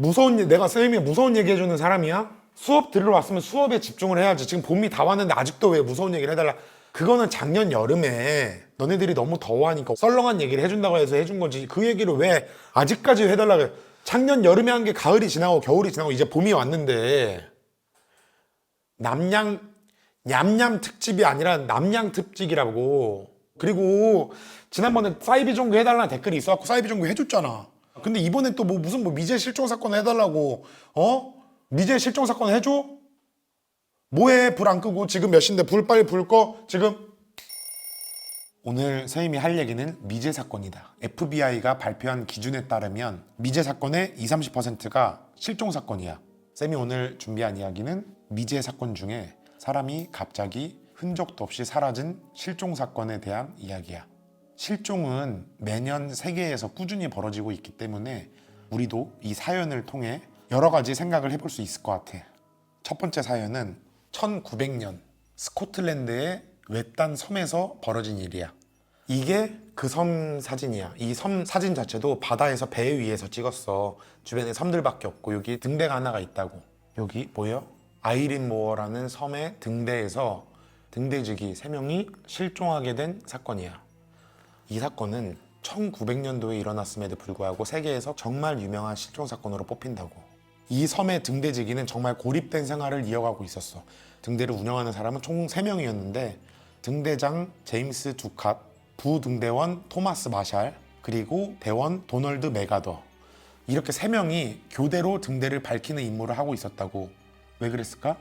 무서운 내가 쌤이 무서운 얘기 해주는 사람이야? 수업 들으러 왔으면 수업에 집중을 해야지. 지금 봄이 다 왔는데 아직도 왜 무서운 얘기를 해달라. 그거는 작년 여름에 너네들이 너무 더워하니까 썰렁한 얘기를 해준다고 해서 해준 거지. 그 얘기를 왜 아직까지 해달라고 해. 작년 여름에 한 게 가을이 지나고 겨울이 지나고 이제 봄이 왔는데 냠냠 특집이 아니라 남양 특집이라고. 그리고 지난번에 사이비 종교 해달라는 댓글이 있어갖고 사이비 종교 해줬잖아. 근데 이번에 또 뭐 무슨 뭐 미제 실종 사건 해달라고. 미제 실종 사건 해줘? 뭐해? 불 안 끄고 지금 몇 시인데 불 빨리 불 꺼. 지금 오늘 선생님이 할 얘기는 미제 사건이다. FBI가 발표한 기준에 따르면 미제 사건의 20, 30%가 실종 사건이야. 쌤이 오늘 준비한 이야기는 미제 사건 중에 사람이 갑자기 흔적도 없이 사라진 실종 사건에 대한 이야기야. 실종은 매년 세계에서 꾸준히 벌어지고 있기 때문에 우리도 이 사연을 통해 여러 가지 생각을 해볼 수 있을 것 같아. 첫 번째 사연은 1900년 스코틀랜드의 외딴 섬에서 벌어진 일이야. 이게 그 섬 사진이야. 이 섬 사진 자체도 바다에서 배 위에서 찍었어. 주변에 섬들밖에 없고 여기 등대가 하나가 있다고. 여기 보여? 아이린 모어라는 섬의 등대에서 등대지기 3명이 실종하게 된 사건이야. 이 사건은 1900년도에 일어났음에도 불구하고 세계에서 정말 유명한 실종 사건으로 뽑힌다고. 이 섬의 등대지기는 정말 고립된 생활을 이어가고 있었어. 등대를 운영하는 사람은 총 3명이었는데 등대장 제임스 두캇, 부등대원 토마스 마샬, 그리고 대원 도널드 메가더, 이렇게 3명이 교대로 등대를 밝히는 임무를 하고 있었다고. 왜 그랬을까?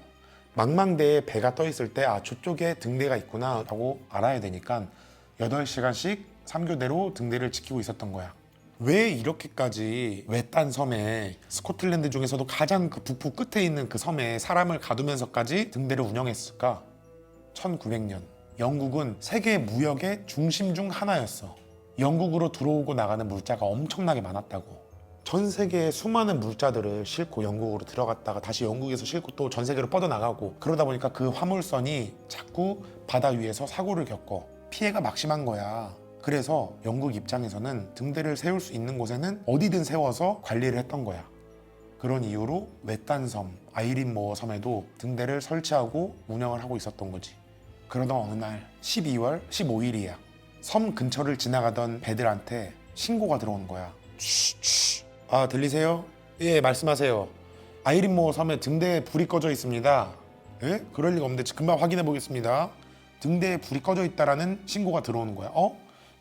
망망대에 배가 떠 있을 때 저쪽에 등대가 있구나 라고 알아야 되니까 8시간씩 3교대로 등대를 지키고 있었던 거야. 왜 이렇게까지 외딴 섬에 스코틀랜드 중에서도 가장 그 북부 끝에 있는 그 섬에 사람을 가두면서까지 등대를 운영했을까? 1900년 영국은 세계 무역의 중심 중 하나였어. 영국으로 들어오고 나가는 물자가 엄청나게 많았다고. 전 세계의 수많은 물자들을 싣고 영국으로 들어갔다가 다시 영국에서 싣고 또 전 세계로 뻗어나가고, 그러다 보니까 그 화물선이 자꾸 바다 위에서 사고를 겪어 피해가 막심한 거야. 그래서 영국 입장에서는 등대를 세울 수 있는 곳에는 어디든 세워서 관리를 했던 거야. 그런 이유로 외딴 섬 아이린 모어 섬에도 등대를 설치하고 운영을 하고 있었던 거지. 그러던 어느 날 12월 15일이야. 섬 근처를 지나가던 배들한테 신고가 들어오는 거야. 들리세요? 예, 말씀하세요. 아이린 모어 섬에 등대에 불이 꺼져 있습니다. 예? 그럴 리가 없는데 금방 확인해 보겠습니다. 등대에 불이 꺼져 있다라는 신고가 들어오는 거야.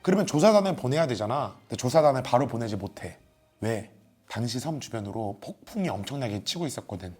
그러면 조사단을 보내야 되잖아. 근데 조사단을 바로 보내지 못해. 왜? 당시 섬 주변으로 폭풍이 엄청나게 치고 있었거든.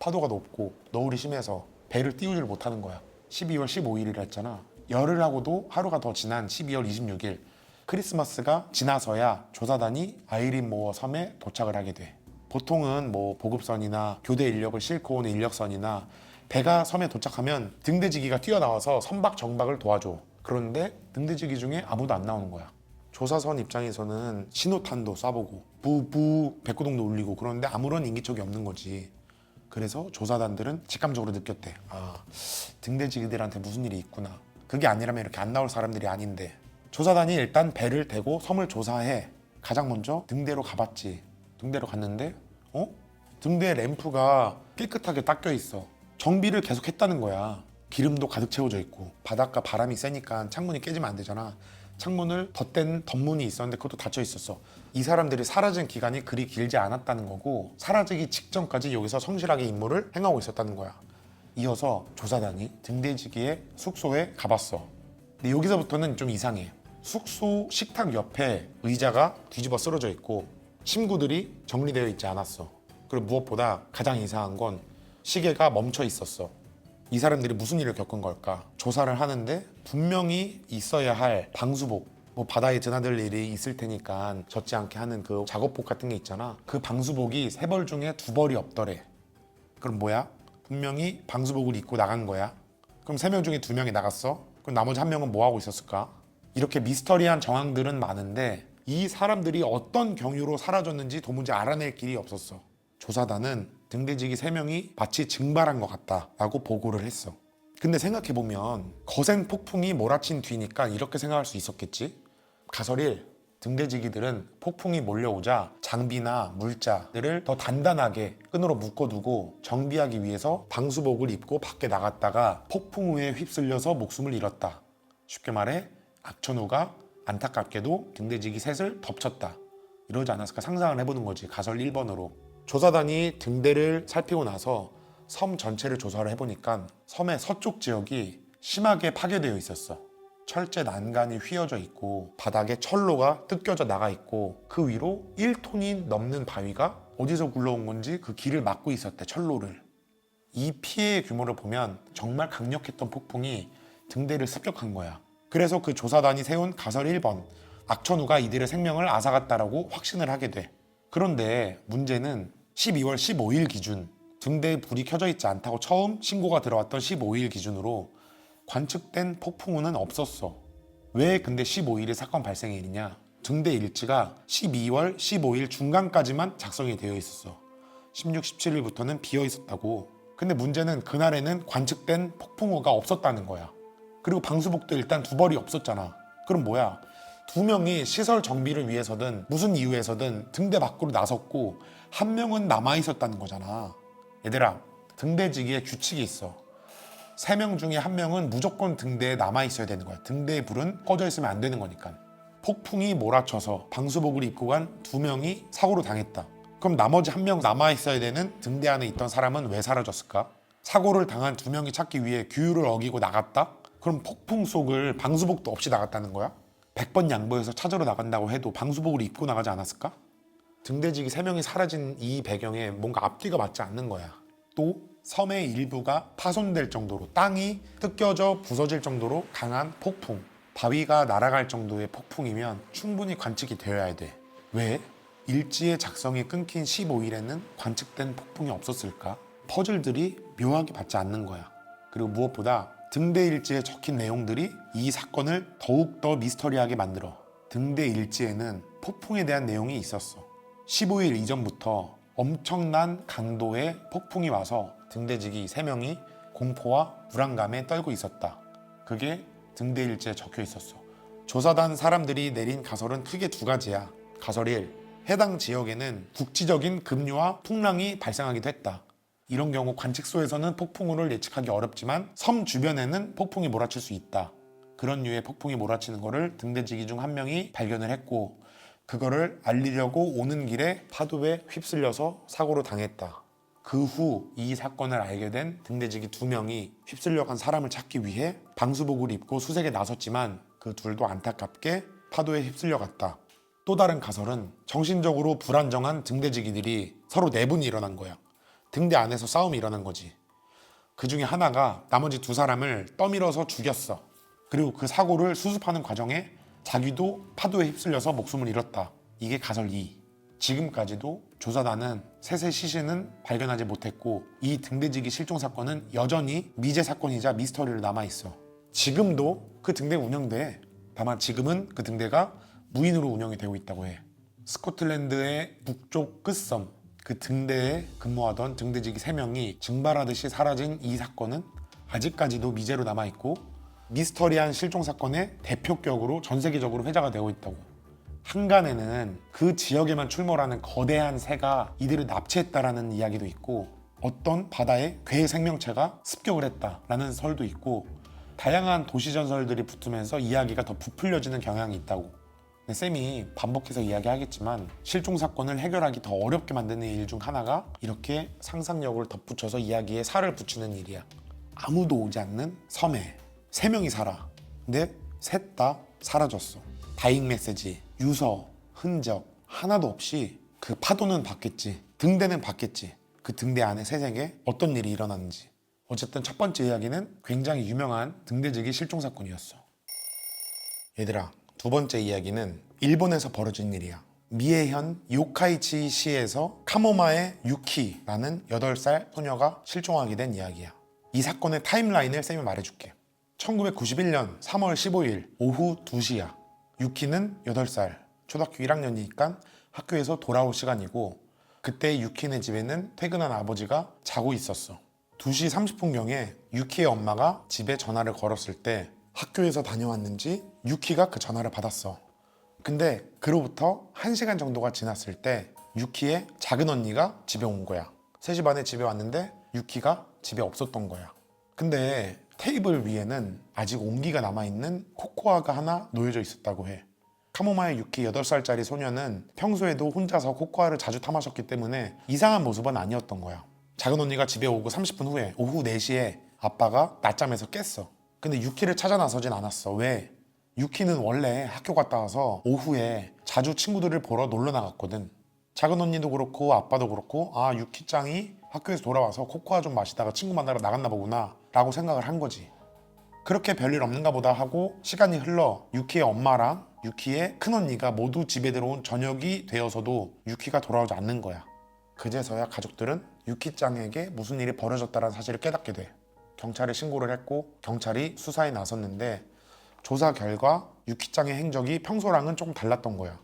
파도가 높고 너울이 심해서 배를 띄우질 못하는 거야. 12월 15일이라 했잖아. 열흘 하고도 하루가 더 지난 12월 26일 크리스마스가 지나서야 조사단이 아이린 모어 섬에 도착을 하게 돼. 보통은 뭐 보급선이나 교대 인력을 싣고 오는 인력선이나 배가 섬에 도착하면 등대지기가 뛰어나와서 선박 정박을 도와줘. 그런데 등대지기 중에 아무도 안 나오는 거야. 조사선 입장에서는 신호탄도 쏴보고 부부 백구동도 울리고 그런데 아무런 인기척이 없는 거지. 그래서 조사단들은 직감적으로 느꼈대. 등대지기들한테 무슨 일이 있구나. 그게 아니라면 이렇게 안 나올 사람들이 아닌데. 조사단이 일단 배를 대고 섬을 조사해. 가장 먼저 등대로 가봤지. 등대로 갔는데 등대 램프가 깨끗하게 닦여 있어. 정비를 계속 했다는 거야. 기름도 가득 채워져 있고 바닷가 바람이 세니까 창문이 깨지면 안 되잖아. 창문을 덧댄 덧문이 있었는데 그것도 닫혀 있었어. 이 사람들이 사라진 기간이 그리 길지 않았다는 거고 사라지기 직전까지 여기서 성실하게 임무를 행하고 있었다는 거야. 이어서 조사단이 등대지기의 숙소에 가봤어. 근데 여기서부터는 좀 이상해. 숙소 식탁 옆에 의자가 뒤집어 쓰러져 있고 침구들이 정리되어 있지 않았어. 그리고 무엇보다 가장 이상한 건 시계가 멈춰 있었어. 이 사람들이 무슨 일을 겪은 걸까? 조사를 하는데 분명히 있어야 할 방수복, 뭐 바다에 드나들 일이 있을 테니까 젖지 않게 하는 그 작업복 같은 게 있잖아. 그 방수복이 3벌 중에 2벌이 없더래. 그럼 뭐야? 분명히 방수복을 입고 나간 거야. 그럼 3명 중에 2명이 나갔어? 그럼 나머지 1명은 뭐 하고 있었을까? 이렇게 미스터리한 정황들은 많은데 이 사람들이 어떤 경위로 사라졌는지 도무지 알아낼 길이 없었어. 조사단은 등대지기 3명이 마치 증발한 것 같다라고 보고를 했어. 근데 생각해보면 거센 폭풍이 몰아친 뒤니까 이렇게 생각할 수 있었겠지? 가설일, 등대지기들은 폭풍이 몰려오자 장비나 물자들을 더 단단하게 끈으로 묶어두고 정비하기 위해서 방수복을 입고 밖에 나갔다가 폭풍우에 휩쓸려서 목숨을 잃었다. 쉽게 말해 악천후가 안타깝게도 등대지기 셋을 덮쳤다. 이러지 않았을까 상상을 해보는 거지. 가설 1번으로. 조사단이 등대를 살피고 나서 섬 전체를 조사를 해보니까 섬의 서쪽 지역이 심하게 파괴되어 있었어. 철제 난간이 휘어져 있고 바닥에 철로가 뜯겨져 나가 있고 그 위로 1톤이 넘는 바위가 어디서 굴러온 건지 그 길을 막고 있었대, 철로를. 이 피해의 규모를 보면 정말 강력했던 폭풍이 등대를 습격한 거야. 그래서 그 조사단이 세운 가설 1번, 악천후가 이들의 생명을 앗아갔다라고 확신을 하게 돼. 그런데 문제는 12월 15일 기준, 등대에 불이 켜져 있지 않다고 처음 신고가 들어왔던 15일 기준으로 관측된 폭풍우는 없었어. 왜 근데 15일이 사건 발생일이냐? 등대 일지가 12월 15일 중간까지만 작성이 되어 있었어. 16, 17일부터는 비어 있었다고. 근데 문제는 그날에는 관측된 폭풍우가 없었다는 거야. 그리고 방수복도 일단 두 벌이 없었잖아. 그럼 뭐야? 두 명이 시설 정비를 위해서든 무슨 이유에서든 등대 밖으로 나섰고 한 명은 남아 있었다는 거잖아. 얘들아, 등대지기에 규칙이 있어. 3명 중에 1명은 무조건 등대에 남아 있어야 되는 거야. 등대의 불은 꺼져 있으면 안 되는 거니까. 폭풍이 몰아쳐서 방수복을 입고 간 2명이 사고로 당했다. 그럼 나머지 1명 남아 있어야 되는 등대 안에 있던 사람은 왜 사라졌을까? 사고를 당한 2명이 찾기 위해 규율을 어기고 나갔다? 그럼 폭풍 속을 방수복도 없이 나갔다는 거야? 100번 양보해서 찾으러 나간다고 해도 방수복을 입고 나가지 않았을까? 등대지기 3명이 사라진 이 배경에 뭔가 앞뒤가 맞지 않는 거야. 또 섬의 일부가 파손될 정도로, 땅이 뜯겨져 부서질 정도로 강한 폭풍, 바위가 날아갈 정도의 폭풍이면 충분히 관측이 되어야 돼. 왜? 일지의 작성이 끊긴 15일에는 관측된 폭풍이 없었을까? 퍼즐들이 묘하게 맞지 않는 거야. 그리고 무엇보다 등대 일지에 적힌 내용들이 이 사건을 더욱더 미스터리하게 만들어. 등대 일지에는 폭풍에 대한 내용이 있었어. 15일 이전부터 엄청난 강도의 폭풍이 와서 등대지기 3명이 공포와 불안감에 떨고 있었다. 그게 등대 일지에 적혀 있었어. 조사단 사람들이 내린 가설은 크게 2가지야. 가설 1, 해당 지역에는 국지적인 급류와 풍랑이 발생하기도 했다. 이런 경우 관측소에서는 폭풍우를 예측하기 어렵지만 섬 주변에는 폭풍이 몰아칠 수 있다. 그런 류의 폭풍이 몰아치는 거를 등대지기 중 1명이 발견을 했고 그거를 알리려고 오는 길에 파도에 휩쓸려서 사고로 당했다. 그 후 이 사건을 알게 된 등대지기 2명이 휩쓸려 간 사람을 찾기 위해 방수복을 입고 수색에 나섰지만 그 둘도 안타깝게 파도에 휩쓸려 갔다. 또 다른 가설은 정신적으로 불안정한 등대지기들이 서로 내분이 일어난 거야. 등대 안에서 싸움이 일어난 거지. 그 중에 하나가 나머지 2사람을 떠밀어서 죽였어. 그리고 그 사고를 수습하는 과정에 자기도 파도에 휩쓸려서 목숨을 잃었다. 이게 가설 2. 지금까지도 조사단은 셋의 시신은 발견하지 못했고 이 등대지기 실종 사건은 여전히 미제 사건이자 미스터리로 남아있어. 지금도 그 등대가 운영돼. 다만 지금은 그 등대가 무인으로 운영이 되고 있다고 해. 스코틀랜드의 북쪽 끝섬, 그 등대에 근무하던 등대지기 3명이 증발하듯이 사라진 이 사건은 아직까지도 미제로 남아있고 미스터리한 실종 사건의 대표격으로 전 세계적으로 회자가 되고 있다고. 한간에는 그 지역에만 출몰하는 거대한 새가 이들을 납치했다라는 이야기도 있고 어떤 바다에 괴 생명체가 습격을 했다라는 설도 있고 다양한 도시 전설들이 붙으면서 이야기가 더 부풀려지는 경향이 있다고. 근데 쌤이 반복해서 이야기하겠지만 실종 사건을 해결하기 더 어렵게 만드는 일 중 하나가 이렇게 상상력을 덧붙여서 이야기에 살을 붙이는 일이야. 아무도 오지 않는 섬에 3명이 살아. 근데 셋 다 사라졌어. 다잉 메시지, 유서, 흔적 하나도 없이 그 파도는 봤겠지. 등대는 봤겠지. 그 등대 안에 세상에 어떤 일이 일어났는지. 어쨌든 첫 번째 이야기는 굉장히 유명한 등대지기 실종 사건이었어. 얘들아, 두 번째 이야기는 일본에서 벌어진 일이야. 미에현 요카이치 시에서 카모마의 유키라는 8살 소녀가 실종하게 된 이야기야. 이 사건의 타임라인을 쌤이 말해줄게. 1991년 3월 15일 오후 2시야. 유키는 8살, 초등학교 1학년이니까 학교에서 돌아올 시간이고 그때 유키네 집에는 퇴근한 아버지가 자고 있었어. 2시 30분경에 유키의 엄마가 집에 전화를 걸었을 때 학교에서 다녀왔는지 유키가 그 전화를 받았어. 근데 그로부터 1시간 정도가 지났을 때 유키의 작은 언니가 집에 온 거야. 3시 반에 집에 왔는데 유키가 집에 없었던 거야. 근데 테이블 위에는 아직 온기가 남아있는 코코아가 하나 놓여져 있었다고 해. 카모마일 유키 8살짜리 소녀는 평소에도 혼자서 코코아를 자주 타마셨기 때문에 이상한 모습은 아니었던 거야. 작은 언니가 집에 오고 30분 후에 오후 4시에 아빠가 낮잠에서 깼어. 근데 유키를 찾아 나서진 않았어. 왜? 유키는 원래 학교 갔다 와서 오후에 자주 친구들을 보러 놀러 나갔거든. 작은 언니도 그렇고 아빠도 그렇고 아, 유키짱이 학교에서 돌아와서 코코아 좀 마시다가 친구 만나러 나갔나 보구나 라고 생각을 한 거지. 그렇게 별일 없는가 보다 하고 시간이 흘러 유키의 엄마랑 유키의 큰언니가 모두 집에 들어온 저녁이 되어서도 유키가 돌아오지 않는 거야. 그제서야 가족들은 유키짱에게 무슨 일이 벌어졌다는 사실을 깨닫게 돼. 경찰에 신고를 했고 경찰이 수사에 나섰는데 조사 결과 유키짱의 행적이 평소랑은 조금 달랐던 거야.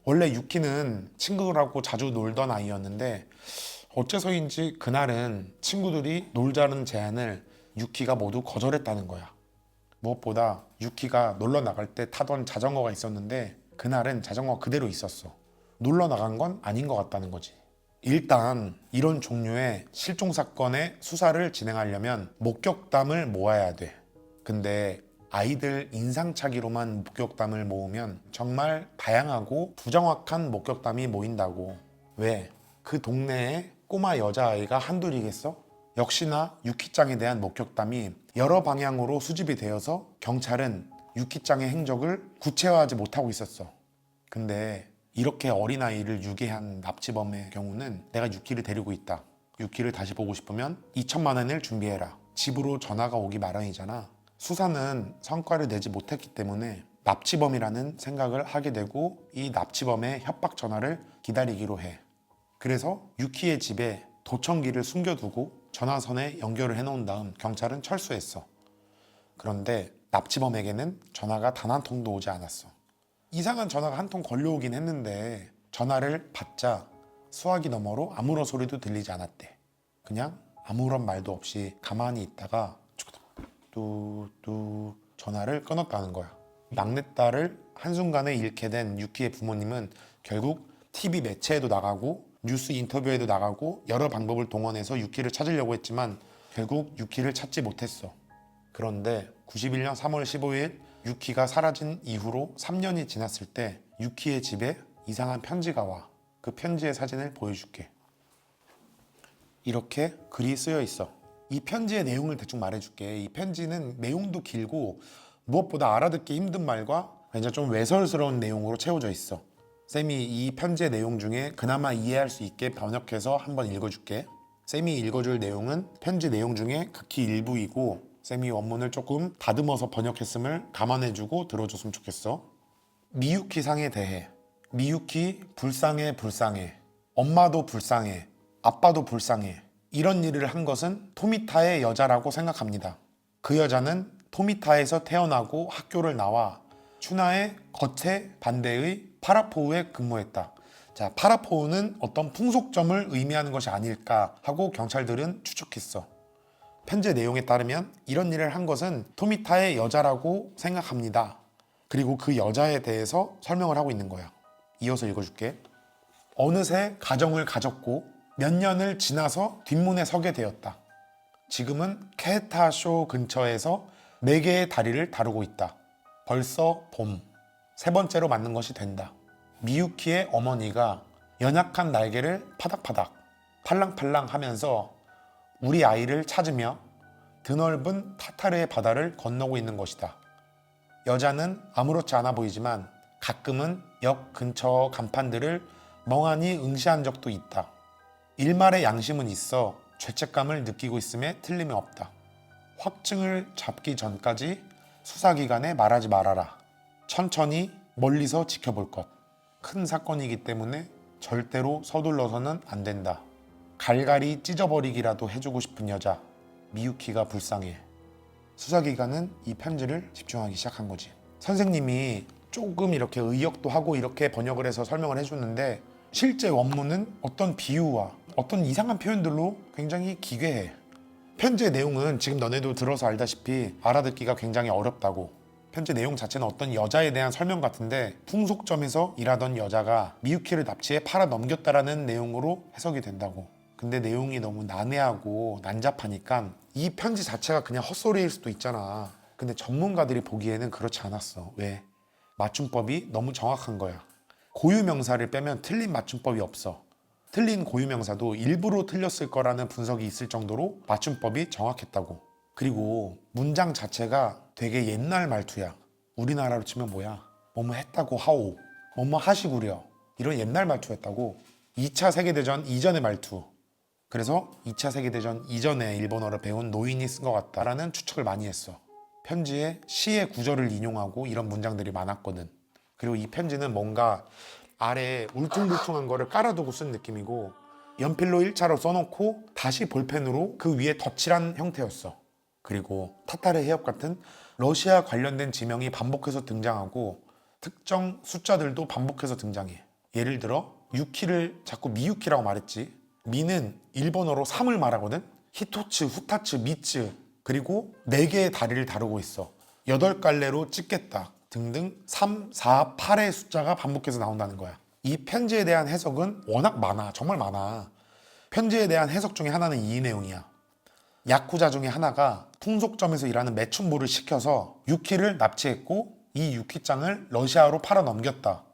원래 유키는 친구들하고 자주 놀던 아이였는데 어째서인지 그날은 친구들이 놀자는 제안을 유키가 모두 거절했다는 거야. 무엇보다 유키가 놀러 나갈 때 타던 자전거가 있었는데 그날은 자전거가 그대로 있었어. 놀러 나간 건 아닌 것 같다는 거지. 일단 이런 종류의 실종 사건의 수사를 진행하려면 목격담을 모아야 돼. 근데 아이들 인상착의로만 목격담을 모으면 정말 다양하고 부정확한 목격담이 모인다고. 왜? 그 동네에 꼬마 여자아이가 한둘이겠어? 역시나 유키짱에 대한 목격담이 여러 방향으로 수집이 되어서 경찰은 유키짱의 행적을 구체화하지 못하고 있었어. 근데 이렇게 어린아이를 유괴한 납치범의 경우는 내가 유키를 데리고 있다. 유키를 다시 보고 싶으면 2천만 원을 준비해라. 집으로 전화가 오기 마련이잖아. 수사는 성과를 내지 못했기 때문에 납치범이라는 생각을 하게 되고 이 납치범의 협박 전화를 기다리기로 해. 그래서 유키의 집에 도청기를 숨겨두고 전화선에 연결을 해놓은 다음 경찰은 철수했어. 그런데 납치범에게는 전화가 단 한 통도 오지 않았어. 이상한 전화가 한 통 걸려오긴 했는데 전화를 받자 수화기 너머로 아무런 소리도 들리지 않았대. 그냥 아무런 말도 없이 가만히 있다가 뚜뚜 전화를 끊었다는 거야. 막내딸을 한순간에 잃게 된 유키의 부모님은 결국 TV 매체에도 나가고 뉴스 인터뷰에도 나가고 여러 방법을 동원해서 유키를 찾으려고 했지만 결국 유키를 찾지 못했어. 그런데 91년 3월 15일 유키가 사라진 이후로 3년이 지났을 때 유키의 집에 이상한 편지가 와. 그 편지의 사진을 보여줄게. 이렇게 글이 쓰여 있어. 이 편지의 내용을 대충 말해줄게. 이 편지는 내용도 길고 무엇보다 알아듣기 힘든 말과 굉장히 좀 외설스러운 내용으로 채워져 있어. 쌤이 이 편지의 내용 중에 그나마 이해할 수 있게 번역해서 한번 읽어줄게. 쌤이 읽어줄 내용은 편지 내용 중에 극히 일부이고 쌤이 원문을 조금 다듬어서 번역했음을 감안해주고 들어줬으면 좋겠어. 미유키 상에 대해. 미유키 불쌍해 불쌍해. 엄마도 불쌍해. 아빠도 불쌍해. 이런 일을 한 것은 토미타의 여자라고 생각합니다. 그 여자는 토미타에서 태어나고 학교를 나와 춘하의 거체 반대의 파라포우에 근무했다. 자, 파라포우는 어떤 풍속점을 의미하는 것이 아닐까 하고 경찰들은 추측했어. 편지 내용에 따르면 이런 일을 한 것은 토미타의 여자라고 생각합니다. 그리고 그 여자에 대해서 설명을 하고 있는 거야. 이어서 읽어줄게. 어느새 가정을 가졌고 몇 년을 지나서 뒷문에 서게 되었다. 지금은 케타쇼 근처에서 4개의 다리를 다루고 있다. 벌써 봄. 3번째로 맞는 것이 된다. 미유키의 어머니가 연약한 날개를 파닥파닥 팔랑팔랑 하면서 우리 아이를 찾으며 드넓은 타타르의 바다를 건너고 있는 것이다. 여자는 아무렇지 않아 보이지만 가끔은 역 근처 간판들을 멍하니 응시한 적도 있다. 일말의 양심은 있어 죄책감을 느끼고 있음에 틀림이 없다. 확증을 잡기 전까지 수사기관에 말하지 말아라. 천천히 멀리서 지켜볼 것. 큰 사건이기 때문에 절대로 서둘러서는 안 된다. 갈갈이 찢어버리기라도 해주고 싶은 여자. 미유키가 불쌍해. 수사기관은 이 편지를 집중하기 시작한 거지. 선생님이 조금 이렇게 의역도 하고 이렇게 번역을 해서 설명을 해줬는데 실제 원문은 어떤 비유와 어떤 이상한 표현들로 굉장히 기괴해. 편지의 내용은 지금 너네도 들어서 알다시피 알아듣기가 굉장히 어렵다고. 편지 내용 자체는 어떤 여자에 대한 설명 같은데 풍속점에서 일하던 여자가 미유키를 납치해 팔아 넘겼다라는 내용으로 해석이 된다고. 근데 내용이 너무 난해하고 난잡하니까 이 편지 자체가 그냥 헛소리일 수도 있잖아. 근데 전문가들이 보기에는 그렇지 않았어. 왜? 맞춤법이 너무 정확한 거야. 고유명사를 빼면 틀린 맞춤법이 없어. 틀린 고유명사도 일부러 틀렸을 거라는 분석이 있을 정도로 맞춤법이 정확했다고. 그리고 문장 자체가 되게 옛날 말투야. 우리나라로 치면 뭐야? 뭐뭐 했다고 하오, 뭐뭐 하시구려, 이런 옛날 말투였다고. 2차 세계대전 이전의 말투. 그래서 2차 세계대전 이전에 일본어를 배운 노인이 쓴 것 같다라는 추측을 많이 했어. 편지에 시의 구절을 인용하고 이런 문장들이 많았거든. 그리고 이 편지는 뭔가 아래에 울퉁불퉁한 거를 깔아두고 쓴 느낌이고, 연필로 1차로 써놓고 다시 볼펜으로 그 위에 덧칠한 형태였어. 그리고 타타르 해협 같은 러시아 관련된 지명이 반복해서 등장하고 특정 숫자들도 반복해서 등장해. 예를 들어 유키를 자꾸 미유키라고 말했지. 미는 일본어로 3을 말하거든. 히토츠, 후타츠, 미츠. 그리고 4개의 다리를 다루고 있어. 8갈래로 찍겠다 등등 3, 4, 8의 숫자가 반복해서 나온다는 거야. 이 편지에 대한 해석은 워낙 많아. 정말 많아. 편지에 대한 해석 중에 하나는 이 내용이야. 야쿠자 중에 하나가 풍속점에서 일하는 매춘부를 시켜서 유키를 납치했고 이 유키짱을 러시아로 팔아 넘겼다.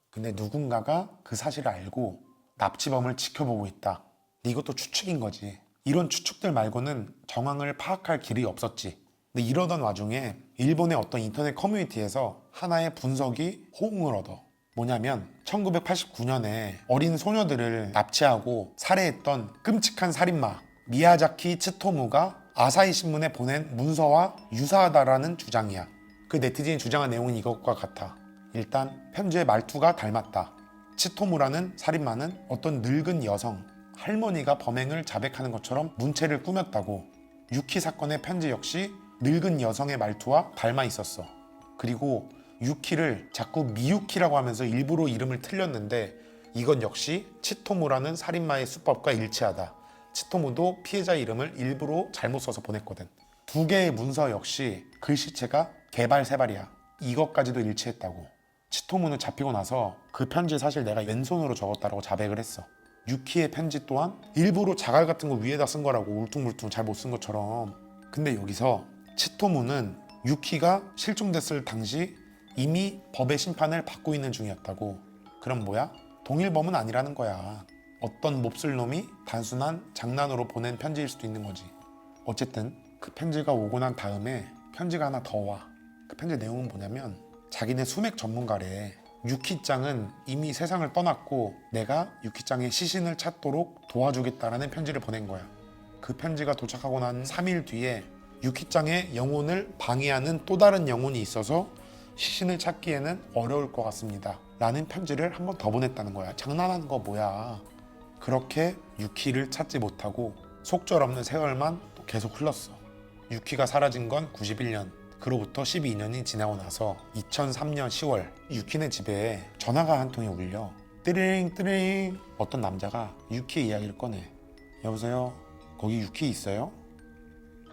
근데 누군가가 그 사실을 알고 납치범을 지켜보고 있다. 이것도 추측인 거지. 이런 추측들 말고는 정황을 파악할 길이 없었지. 근데 이러던 와중에 일본의 어떤 인터넷 커뮤니티에서 하나의 분석이 호응을 얻어. 뭐냐면 1989년에 어린 소녀들을 납치하고 살해했던 끔찍한 살인마 미야자키 츠토무가 아사히 신문에 보낸 문서와 유사하다라는 주장이야. 그 네티즌이 주장한 내용은 이것과 같아. 일단 편지의 말투가 닮았다. 츠토무라는 살인마는 어떤 늙은 여성, 할머니가 범행을 자백하는 것처럼 문체를 꾸몄다고. 유키 사건의 편지 역시 늙은 여성의 말투와 닮아 있었어. 그리고 유키를 자꾸 미유키라고 하면서 일부러 이름을 틀렸는데 이건 역시 치토무라는 살인마의 수법과 일치하다. 치토무도 피해자 이름을 일부러 잘못 써서 보냈거든. 2개의 문서 역시 글씨체가 개발세발이야. 이것까지도 일치했다고. 치토무는 잡히고 나서 그 편지 사실 내가 왼손으로 적었다라고 자백을 했어. 유키의 편지 또한 일부러 자갈 같은 거 위에다 쓴 거라고, 울퉁불퉁 잘 못 쓴 것처럼. 근데 여기서 치토무는 유키가 실종됐을 당시 이미 법의 심판을 받고 있는 중이었다고. 그럼 뭐야? 동일범은 아니라는 거야. 어떤 몹쓸 놈이 단순한 장난으로 보낸 편지일 수도 있는 거지. 어쨌든 그 편지가 오고 난 다음에 편지가 하나 더 와. 그 편지 내용은 뭐냐면 자기네 수맥 전문가래. 유키짱은 이미 세상을 떠났고 내가 유키짱의 시신을 찾도록 도와주겠다라는 편지를 보낸 거야. 그 편지가 도착하고 난 3일 뒤에 유키짱의 영혼을 방해하는 또 다른 영혼이 있어서 시신을 찾기에는 어려울 것 같습니다 라는 편지를 한 번 더 보냈다는 거야. 장난하는 거 뭐야. 그렇게 유키를 찾지 못하고 속절없는 세월만 또 계속 흘렀어. 유키가 사라진 건 91년. 그로부터 12년이 지나고 나서 2003년 10월 유키네 집에 전화가 한 통이 울려. 띠링 띠링. 어떤 남자가 유키의 이야기를 꺼내. 여보세요? 거기 유키 있어요?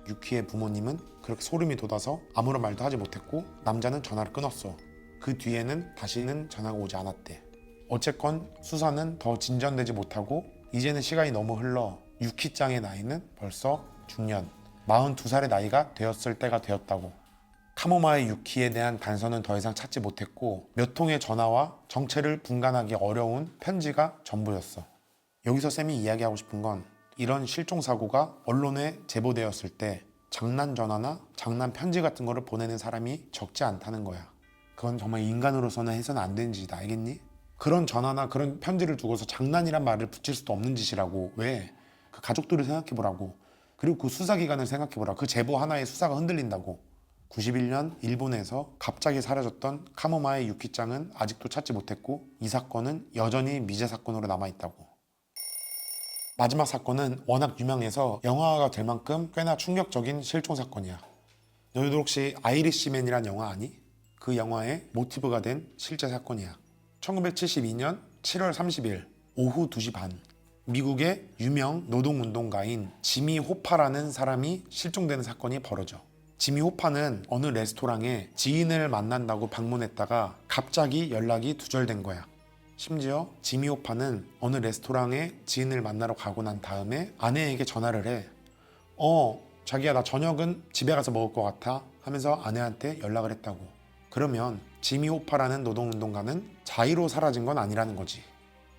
유키의 부모님은 그렇게 소름이 돋아서 아무런 말도 하지 못했고 남자는 전화를 끊었어. 그 뒤에는 다시는 전화가 오지 않았대. 어쨌건 수사는 더 진전되지 못하고 이제는 시간이 너무 흘러 유키짱의 나이는 벌써 중년 42살의 나이가 되었을 때가 되었다고. 카모마의 유키에 대한 단서는 더 이상 찾지 못했고 몇 통의 전화와 정체를 분간하기 어려운 편지가 전부였어. 여기서 쌤이 이야기하고 싶은 건 이런 실종 사고가 언론에 제보되었을 때 장난 전화나 장난 편지 같은 거를 보내는 사람이 적지 않다는 거야. 그건 정말 인간으로서는 해서는 안 되는 짓이다. 알겠니? 그런 전화나 그런 편지를 두고서 장난이란 말을 붙일 수도 없는 짓이라고. 왜? 그 가족들을 생각해보라고. 그리고 그 수사기관을 생각해보라. 그 제보 하나에 수사가 흔들린다고. 91년 일본에서 갑자기 사라졌던 카모마의 유키짱은 아직도 찾지 못했고 이 사건은 여전히 미제 사건으로 남아있다고. 마지막 사건은 워낙 유명해서 영화가 될 만큼 꽤나 충격적인 실종 사건이야. 너희들 혹시 아이리시맨이란 영화 아니? 그 영화의 모티브가 된 실제 사건이야. 1972년 7월 30일 오후 2시 반 미국의 유명 노동운동가인 지미 호파라는 사람이 실종되는 사건이 벌어져. 지미 호파는 어느 레스토랑에 지인을 만난다고 방문했다가 갑자기 연락이 두절된 거야. 심지어 지미 호파는 어느 레스토랑에 지인을 만나러 가고 난 다음에 아내에게 전화를 해. 자기야, 나 저녁은 집에 가서 먹을 것 같아 하면서 아내한테 연락을 했다고. 그러면 지미 호파라는 노동운동가는 자의로 사라진 건 아니라는 거지.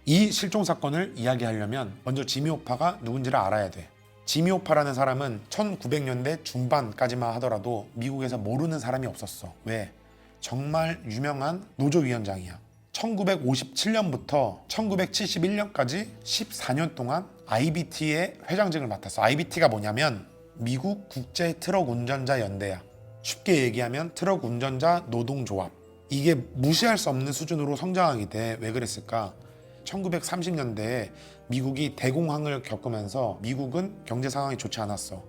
이 실종 사건을 이야기하려면 먼저 지미 호파가 누군지를 알아야 돼. 지미 호파라는 사람은 1900년대 중반까지만 하더라도 미국에서 모르는 사람이 없었어. 왜? 정말 유명한 노조위원장이야. 1957년부터 1971년까지 14년 동안 IBT의 회장직을 맡았어. IBT가 뭐냐면 미국 국제 트럭 운전자 연대야. 쉽게 얘기하면 트럭 운전자 노동조합. 이게 무시할 수 없는 수준으로 성장하게 돼. 왜 그랬을까? 1930년대에 미국이 대공황을 겪으면서 미국은 경제 상황이 좋지 않았어.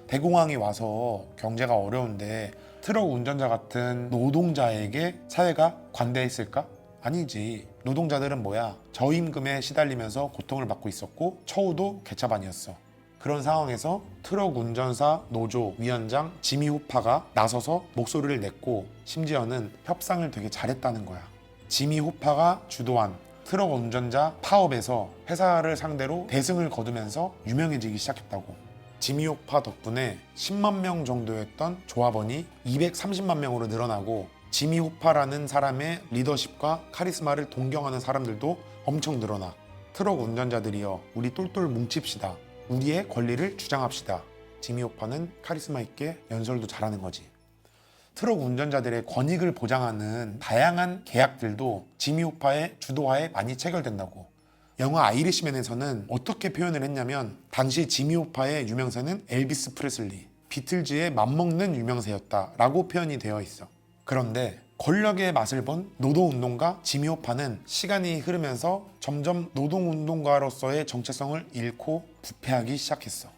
대공황이 와서 경제가 어려운데 트럭 운전자 같은 노동자에게 사회가 관대했을까? 아니지. 노동자들은 뭐야? 저임금에 시달리면서 고통을 받고 있었고 처우도 개차반이었어. 그런 상황에서 트럭 운전사 노조 위원장 지미 호파가 나서서 목소리를 냈고 심지어는 협상을 되게 잘했다는 거야. 지미 호파가 주도한 트럭 운전자 파업에서 회사를 상대로 대승을 거두면서 유명해지기 시작했다고. 지미 호파 덕분에 10만 명 정도였던 조합원이 230만 명으로 늘어나고 지미 호파라는 사람의 리더십과 카리스마를 동경하는 사람들도 엄청 늘어나. 트럭 운전자들이여, 우리 똘똘 뭉칩시다. 우리의 권리를 주장합시다. 지미 호파는 카리스마 있게 연설도 잘하는 거지. 트럭 운전자들의 권익을 보장하는 다양한 계약들도 지미 호파의 주도하에 많이 체결된다고. 영화 아이리시맨에서는 어떻게 표현을 했냐면 당시 지미 호파의 유명세는 엘비스 프레슬리, 비틀즈의 맘먹는 유명세였다라고 표현이 되어 있어. 그런데 권력의 맛을 본 노동운동가 지미 호파는 시간이 흐르면서 점점 노동운동가로서의 정체성을 잃고 부패하기 시작했어.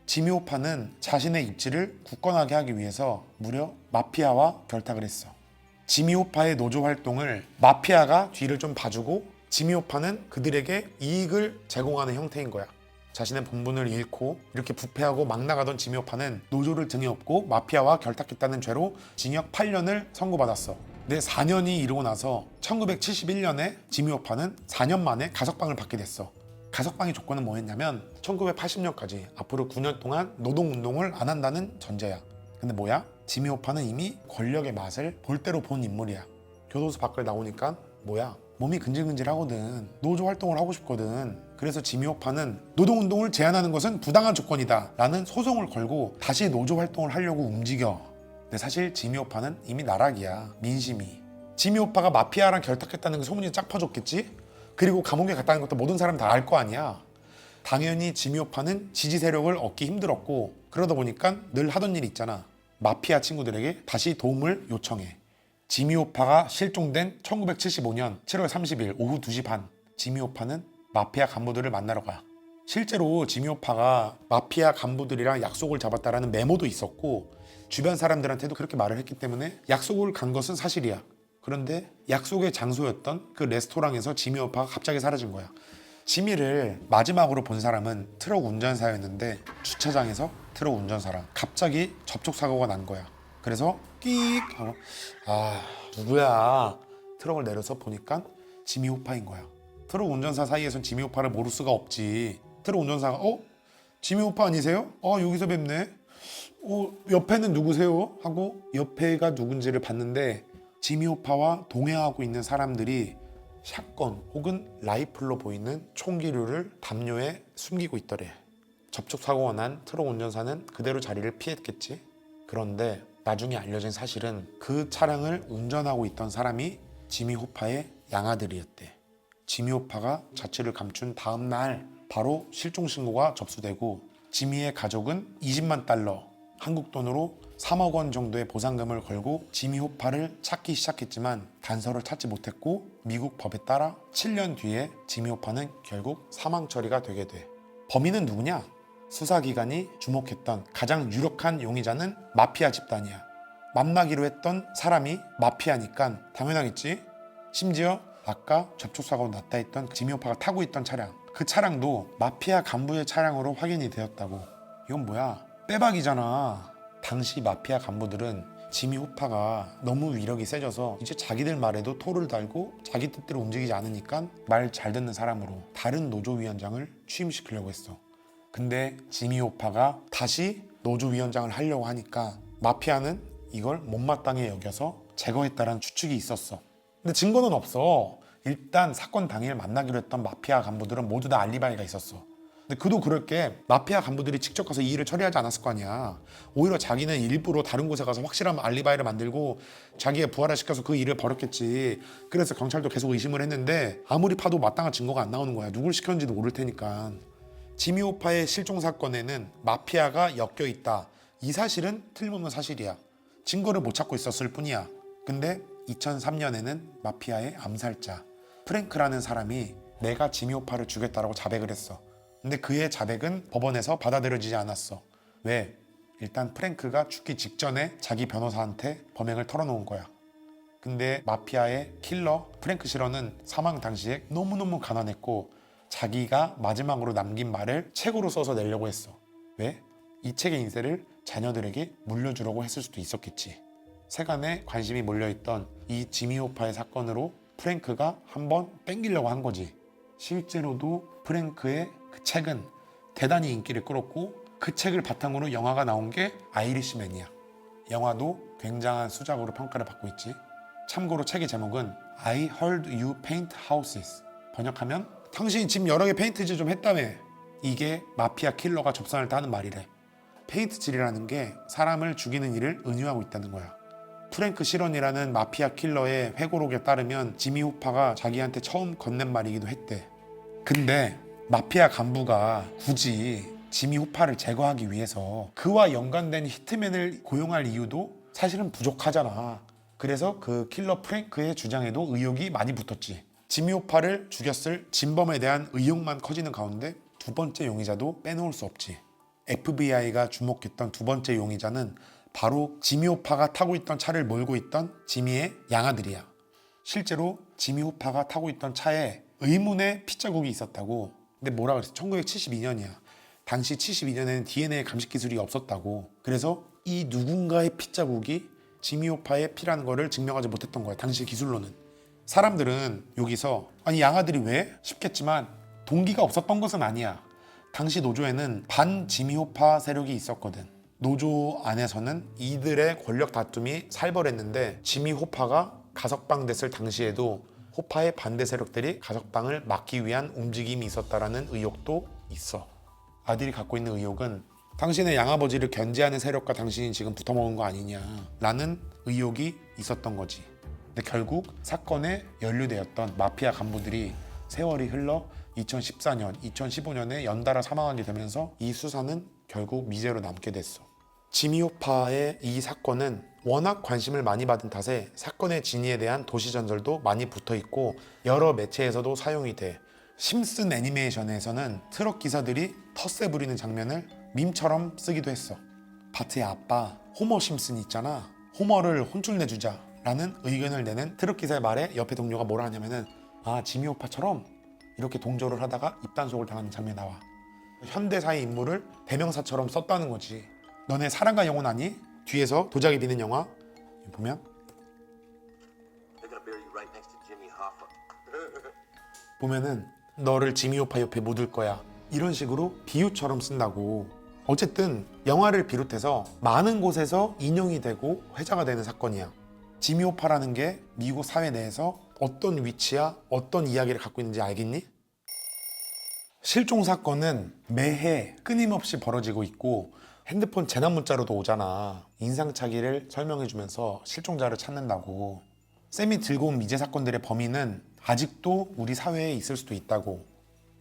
지미 호파는 자신의 입지를 굳건하게 하기 위해서 무려 마피아와 결탁을 했어. 지미 호파의 노조 활동을 마피아가 뒤를 좀 봐주고 지미 호파는 그들에게 이익을 제공하는 형태인 거야. 자신의 본분을 잃고 이렇게 부패하고 막 나가던 지미 호파는 노조를 등에 업고 마피아와 결탁했다는 죄로 징역 8년을 선고받았어. 근데 4년이 이르고 나서 1971년에 지미 호파는 4년 만에 가석방을 받게 됐어. 가석방의 조건은 뭐였냐면 1980년까지 앞으로 9년 동안 노동운동을 안 한다는 전제야. 근데 뭐야? 지미 호파는 이미 권력의 맛을 볼 대로 본 인물이야. 교도소 밖을 나오니까 뭐야? 몸이 근질근질하거든. 노조 활동을 하고 싶거든. 그래서 지미 호파는 노동운동을 제한하는 것은 부당한 조건이다 라는 소송을 걸고 다시 노조 활동을 하려고 움직여. 근데 사실 지미 호파는 이미 나락이야. 민심이. 지미 호파가 마피아랑 결탁했다는 그 소문이 쫙 퍼졌겠지? 그리고 감옥에 갔다는 것도 모든 사람이 다 알 거 아니야. 당연히 지미 호파는 지지 세력을 얻기 힘들었고 그러다 보니까 늘 하던 일이 있잖아. 마피아 친구들에게 다시 도움을 요청해. 지미 호파가 실종된 1975년 7월 30일 오후 2시 반 지미 호파는 마피아 간부들을 만나러 가. 실제로 지미 호파가 마피아 간부들이랑 약속을 잡았다라는 메모도 있었고 주변 사람들한테도 그렇게 말을 했기 때문에 약속을 간 것은 사실이야. 그런데 약속의 장소였던 그 레스토랑에서 지미 호파가 갑자기 사라진 거야. 지미를 마지막으로 본 사람은 트럭 운전사였는데 주차장에서 트럭 운전사랑 갑자기 접촉사고가 난 거야. 그래서 끼익 하고 누구야? 트럭을 내려서 보니까 지미 호파인 거야. 트럭 운전사 사이에선 지미 호파를 모를 수가 없지. 트럭 운전사가 지미 호파 아니세요? 여기서 뵙네. 옆에는 누구세요? 하고 옆에가 누군지를 봤는데 지미 호파와 동행하고 있는 사람들이 샷건 혹은 라이플로 보이는 총기류를 담요에 숨기고 있더래. 접촉사고가 난 트럭 운전사는 그대로 자리를 피했겠지. 그런데 나중에 알려진 사실은 그 차량을 운전하고 있던 사람이 지미 호파의 양아들이었대. 지미 호파가 자취를 감춘 다음 날 바로 실종 신고가 접수되고 지미의 가족은 20만 달러, 한국 돈으로 3억 원 정도의 보상금을 걸고 지미 호파를 찾기 시작했지만 단서를 찾지 못했고 미국 법에 따라 7년 뒤에 지미 호파는 결국 사망 처리가 되게 돼. 범인은 누구냐? 수사기관이 주목했던 가장 유력한 용의자는 마피아 집단이야. 만나기로 했던 사람이 마피아니까 당연하겠지. 심지어 아까 접촉사고가 났다 했던 지미 호파가 타고 있던 차량, 그 차량도 마피아 간부의 차량으로 확인이 되었다고. 이건 뭐야? 빼박이잖아. 당시 마피아 간부들은 지미 호파가 너무 위력이 세져서 이제 자기들 말에도 토를 달고 자기 뜻대로 움직이지 않으니까 말 잘 듣는 사람으로 다른 노조위원장을 취임시키려고 했어. 근데 지미 호파가 다시 노조위원장을 하려고 하니까 마피아는 이걸 못마땅해 여겨서 제거했다라는 추측이 있었어. 근데 증거는 없어. 일단 사건 당일 만나기로 했던 마피아 간부들은 모두 다 알리바이가 있었어. 근데 그도 그럴 게 마피아 간부들이 직접 가서 이 일을 처리하지 않았을 거 아니야. 오히려 자기는 일부러 다른 곳에 가서 확실한 알리바이를 만들고 자기가 부활을 시켜서 그 일을 벌였겠지. 그래서 경찰도 계속 의심을 했는데 아무리 파도 마땅한 증거가 안 나오는 거야. 누굴 시켰는지도 모를 테니까. 지미 호파의 실종 사건에는 마피아가 엮여 있다. 이 사실은 틀림없는 사실이야. 증거를 못 찾고 있었을 뿐이야. 근데 2003년에는 마피아의 암살자 프랭크라는 사람이 내가 지미 호파를 죽였다라고 자백을 했어. 근데 그의 자백은 법원에서 받아들여지지 않았어. 왜? 일단 프랭크가 죽기 직전에 자기 변호사한테 범행을 털어놓은 거야. 근데 마피아의 킬러 프랭크 시러는 사망 당시에 너무너무 가난했고 자기가 마지막으로 남긴 말을 책으로 써서 내려고 했어. 왜? 이 책의 인쇄를 자녀들에게 물려주려고 했을 수도 있었겠지. 세간에 관심이 몰려있던 이 지미 호파의 사건으로 프랭크가 한번 땡기려고 한 거지. 실제로도 프랭크의 그 책은 대단히 인기를 끌었고 그 책을 바탕으로 영화가 나온 게 아이리시맨이야. 영화도 굉장한 수작으로 평가를 받고 있지. 참고로 책의 제목은 I heard you paint houses. 번역하면 당신이 집 여러 개 페인트질 좀 했다며. 이게 마피아 킬러가 접선할 때 하는 말이래. 페인트질이라는 게 사람을 죽이는 일을 은유하고 있다는 거야. 프랭크 시런이라는 마피아 킬러의 회고록에 따르면 지미 호파가 자기한테 처음 건넨 말이기도 했대. 근데 마피아 간부가 굳이 지미 호파를 제거하기 위해서 그와 연관된 히트맨을 고용할 이유도 사실은 부족하잖아. 그래서 그 킬러 프랭크의 주장에도 의혹이 많이 붙었지. 지미 호파를 죽였을 진범에 대한 의혹만 커지는 가운데 두 번째 용의자도 빼놓을 수 없지. FBI가 주목했던 두 번째 용의자는 바로 지미 호파가 타고 있던 차를 몰고 있던 지미의 양아들이야. 실제로 지미 호파가 타고 있던 차에 의문의 핏자국이 있었다고. 근데 뭐라 그랬어? 1972년이야. 당시 72년에는 DNA 감식 기술이 없었다고. 그래서 이 누군가의 핏자국이 지미 호파의 피라는 거를 증명하지 못했던 거야. 당시 기술로는. 사람들은 여기서 아니 양아들이 왜? 싶겠지만 동기가 없었던 것은 아니야. 당시 노조에는 반 지미 호파 세력이 있었거든. 노조 안에서는 이들의 권력 다툼이 살벌했는데 지미 호파가 가석방 됐을 당시에도 호파의 반대 세력들이 가석방을 막기 위한 움직임이 있었다라는 의혹도 있어. 아들이 갖고 있는 의혹은 당신의 양아버지를 견제하는 세력과 당신이 지금 붙어먹은 거 아니냐라는 의혹이 있었던 거지. 근데 결국 사건에 연루되었던 마피아 간부들이 세월이 흘러 2014년, 2015년에 연달아 사망하게 되면서 이 수사는 결국 미제로 남게 됐어. 지미 호파의 이 사건은 워낙 관심을 많이 받은 탓에 사건의 진위에 대한 도시전설도 많이 붙어있고 여러 매체에서도 사용이 돼. 심슨 애니메이션에서는 트럭 기사들이 텃세 부리는 장면을 밈처럼 쓰기도 했어. 바트의 아빠 호머 심슨 있잖아. 호머를 혼쭐내주자 라는 의견을 내는 트럭 기사의 말에 옆에 동료가 뭐라 하냐면은 아 지미 호파처럼 이렇게 동조를 하다가 입단속을 당하는 장면이 나와. 현대사의 인물을 대명사처럼 썼다는 거지. 너네 사랑과 영혼 아니? 뒤에서 도자기 비는 영화 보면 보면은 너를 지미 호파 옆에 묻을 거야 이런 식으로 비유처럼 쓴다고. 어쨌든 영화를 비롯해서 많은 곳에서 인용이 되고 회자가 되는 사건이야. 지미 호파라는 게 미국 사회 내에서 어떤 위치야 어떤 이야기를 갖고 있는지 알겠니? 실종 사건은 매해 끊임없이 벌어지고 있고 핸드폰 재난 문자로도 오잖아. 인상착의를 설명해주면서 실종자를 찾는다고. 쌤이 들고 온 미제 사건들의 범인은 아직도 우리 사회에 있을 수도 있다고.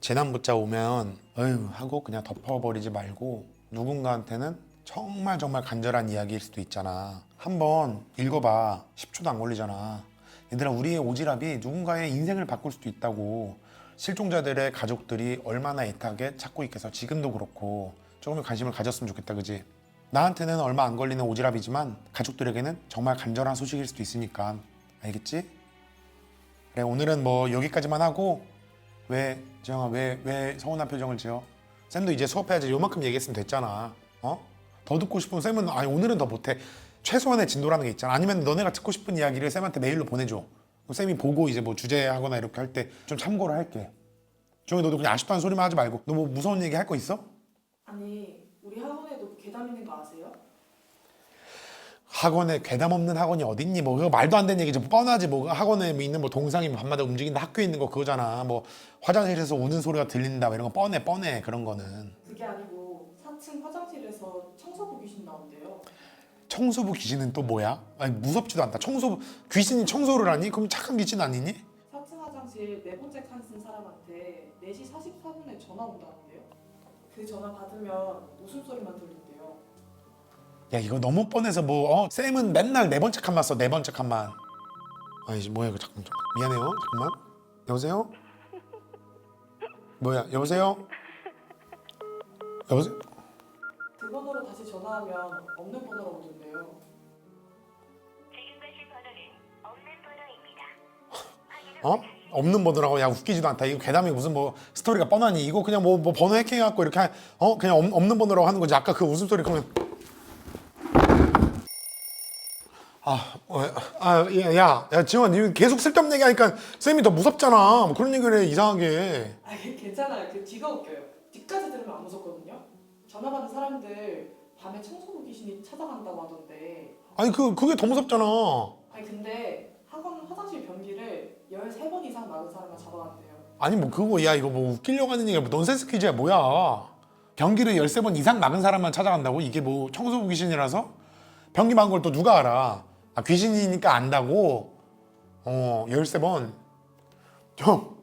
재난 문자 오면 어휴 하고 그냥 덮어버리지 말고 누군가한테는 정말 간절한 이야기일 수도 있잖아. 한번 읽어봐. 10초도 안 걸리잖아. 얘들아 우리의 오지랖이 누군가의 인생을 바꿀 수도 있다고. 실종자들의 가족들이 얼마나 애타게 찾고 있겠어. 지금도 그렇고 조금 관심을 가졌으면 좋겠다 그지? 나한테는 얼마 안 걸리는 오지랖이지만 가족들에게는 정말 간절한 소식일 수도 있으니까. 알겠지? 그래 오늘은 뭐 여기까지만 하고. 왜 지영아 왜 서운한 표정을 지어? 쌤도 이제 수업해야지. 요만큼 얘기했으면 됐잖아. 어? 더 듣고 싶으면 쌤은 아니 오늘은 더 못해. 최소한의 진도라는 게 있잖아. 아니면 너네가 듣고 싶은 이야기를 쌤한테 메일로 보내줘. 그럼 쌤이 보고 이제 뭐 주제하거나 이렇게 할 때 좀 참고를 할게. 종이 너도 그냥 아쉽다는 소리만 하지 말고. 너 뭐 무서운 얘기 할 거 있어? 아니, 우리 학원에도 괴담 있는 거 아세요? 학원에 괴담 없는 학원이 어딨니? 뭐 그거 말도 안 되는 얘기지. 뭐 뻔하지. 뭐 학원에 뭐 있는 뭐 동상이 밤마다 움직인다. 학교에 있는 거 그거잖아. 뭐 화장실에서 우는 소리가 들린다. 뭐 이런 거 뻔해 그런 거는. 그게 아니고 4층 화장실에서 청소부 귀신 나온대요. 청소부 귀신은 또 뭐야? 아니 무섭지도 않다. 청소부 귀신이 청소를 하니? 그럼 착한 귀신 아니니? 4층 화장실 네 번째 칸 쓴 사람한테 4시 44분에 전화 온다는데요. 그 전화 받으면 웃음소리만 들린대요. 야 이거 너무 뻔해서 뭐 쌤은 맨날 네 번째 칸만 써. 네 번째 칸만. 아니 뭐야 이거 잠깐만. 미안해요. 잠깐만. 여보세요? 뭐야 여보세요? 여보세요? 그 번호로 다시 전화하면 없는 번호로 오던데요. 지금 가실 번호는 없는 번호입니다. 어? 없는 번호라고? 야 웃기지도 않다. 이거 괴담이 무슨 뭐 스토리가 뻔하니? 이거 그냥 뭐 번호 해킹해갖고 이렇게 그냥 없는 번호라고 하는 거지. 아까 그 웃음소리 그러면 야 지원 니 계속 쓸데없는 얘기하니까 쌤이 더 무섭잖아. 뭐 그런 얘기를 해 이상하게. 아, 괜찮아요. 그 뒤가 웃겨요. 뒤까지 들으면 안 무섭거든요. 전화 받은 사람들 밤에 청소부 귀신이 찾아간다고 하던데. 아니 그게 더 무섭잖아. 아니 근데 학원 화장실 변기를 13번 이상 막은 사람만 잡아간대요. 아니 뭐 그거 야 이거 뭐 웃기려고 하는 얘기야. 뭐 넌센스 퀴즈야 뭐야. 변기를 13번 이상 막은 사람만 찾아간다고? 이게 뭐 청소부 귀신이라서? 변기 막은 걸 또 누가 알아? 아, 귀신이니까 안다고? 13번. 형